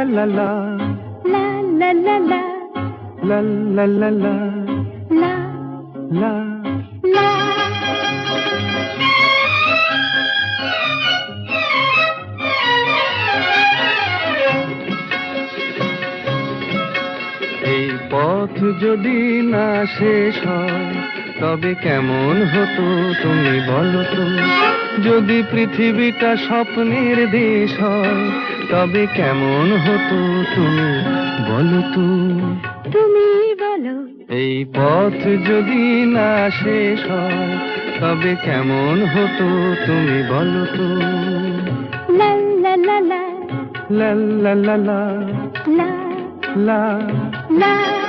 লা লা লা লা লা লা লা লা লা লা লা লা লা। লা। এই পথ যদি না শেষ হয় তবে কেমন হতো তুমি বলো তো? যদি পৃথিবীটা স্বপ্নের দেশ হয় তবে কেমন হতো তুমি বলো তো? তুমি বলো। এই পথ যদি না শেষ হয় তবে কেমন হতো তুমি বলো তো? লা লা লা লা লা লা লা লা লা লা লা।